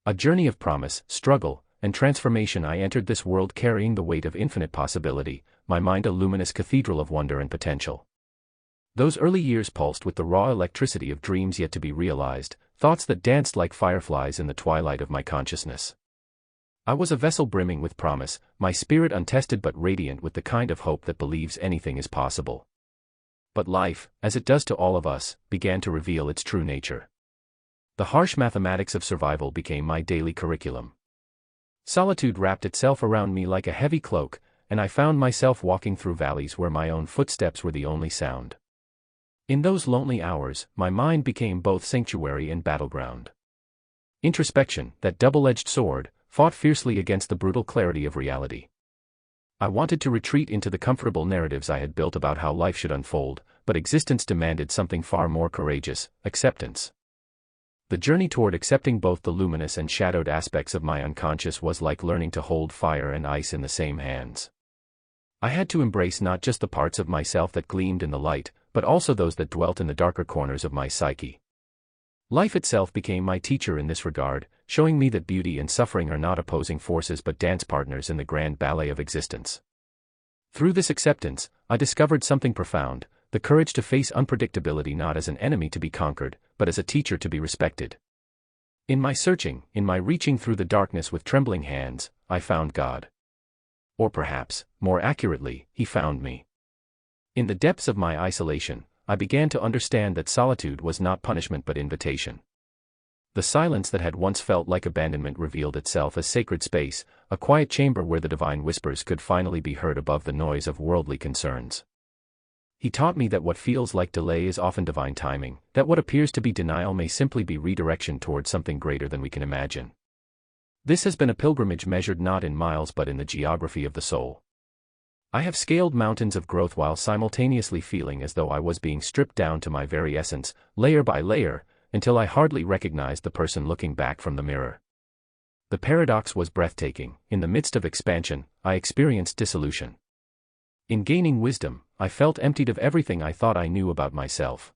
A journey of promise, struggle, and transformation. I entered this world carrying the weight of infinite possibility, my mind a luminous cathedral of wonder and potential. Those early years pulsed with the raw electricity of dreams yet to be realized, thoughts that danced like fireflies in the twilight of my consciousness. I was a vessel brimming with promise, my spirit untested but radiant with the kind of hope that believes anything is possible. But life, as it does to all of us, began to reveal its true nature. The harsh mathematics of survival became my daily curriculum. Solitude wrapped itself around me like a heavy cloak, and I found myself walking through valleys where my own footsteps were the only sound. In those lonely hours, my mind became both sanctuary and battleground. Introspection, that double-edged sword, fought fiercely against the brutal clarity of reality. I wanted to retreat into the comfortable narratives I had built about how life should unfold, but existence demanded something far more courageous: acceptance. The journey toward accepting both the luminous and shadowed aspects of my unconscious was like learning to hold fire and ice in the same hands. I had to embrace not just the parts of myself that gleamed in the light, but also those that dwelt in the darker corners of my psyche. Life itself became my teacher in this regard, showing me that beauty and suffering are not opposing forces but dance partners in the grand ballet of existence. Through this acceptance, I discovered something profound: the courage to face unpredictability not as an enemy to be conquered, but as a teacher to be respected. In my searching, in my reaching through the darkness with trembling hands, I found God. Or perhaps, more accurately, He found me. In the depths of my isolation, I began to understand that solitude was not punishment but invitation. The silence that had once felt like abandonment revealed itself as sacred space, a quiet chamber where the divine whispers could finally be heard above the noise of worldly concerns. He taught me that what feels like delay is often divine timing, that what appears to be denial may simply be redirection towards something greater than we can imagine. This has been a pilgrimage measured not in miles but in the geography of the soul. I have scaled mountains of growth while simultaneously feeling as though I was being stripped down to my very essence, layer by layer, until I hardly recognized the person looking back from the mirror. The paradox was breathtaking. In the midst of expansion, I experienced dissolution. In gaining wisdom, I felt emptied of everything I thought I knew about myself.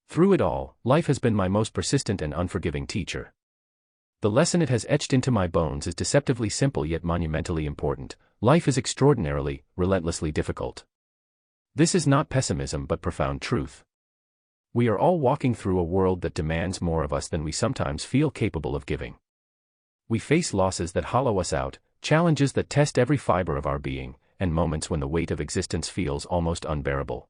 Through it all, life has been my most persistent and unforgiving teacher. The lesson it has etched into my bones is deceptively simple yet monumentally important: life is extraordinarily, relentlessly difficult. This is not pessimism but profound truth. We are all walking through a world that demands more of us than we sometimes feel capable of giving. We face losses that hollow us out, challenges that test every fiber of our being, and moments when the weight of existence feels almost unbearable.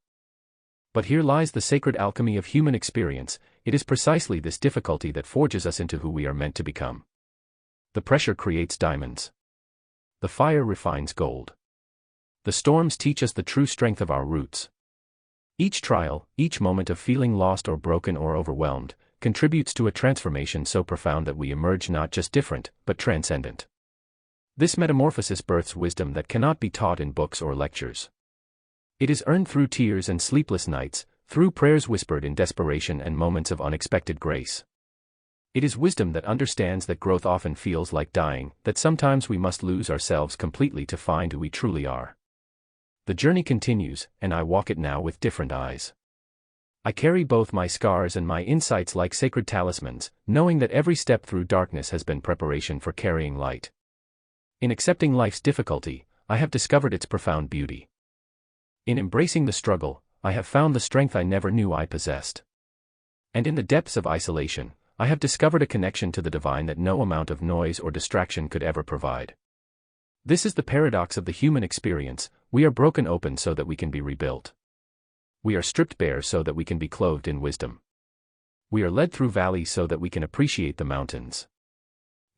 But here lies the sacred alchemy of human experience: it is precisely this difficulty that forges us into who we are meant to become. The pressure creates diamonds. The fire refines gold. The storms teach us the true strength of our roots. Each trial, each moment of feeling lost or broken or overwhelmed, contributes to a transformation so profound that we emerge not just different, but transcendent. This metamorphosis births wisdom that cannot be taught in books or lectures. It is earned through tears and sleepless nights, through prayers whispered in desperation and moments of unexpected grace. It is wisdom that understands that growth often feels like dying, that sometimes we must lose ourselves completely to find who we truly are. The journey continues, and I walk it now with different eyes. I carry both my scars and my insights like sacred talismans, knowing that every step through darkness has been preparation for carrying light. In accepting life's difficulty, I have discovered its profound beauty. In embracing the struggle, I have found the strength I never knew I possessed. And in the depths of isolation, I have discovered a connection to the divine that no amount of noise or distraction could ever provide. This is the paradox of the human experience: we are broken open so that we can be rebuilt. We are stripped bare so that we can be clothed in wisdom. We are led through valleys so that we can appreciate the mountains.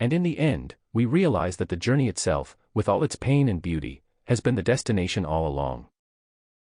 And in the end, we realize that the journey itself, with all its pain and beauty, has been the destination all along.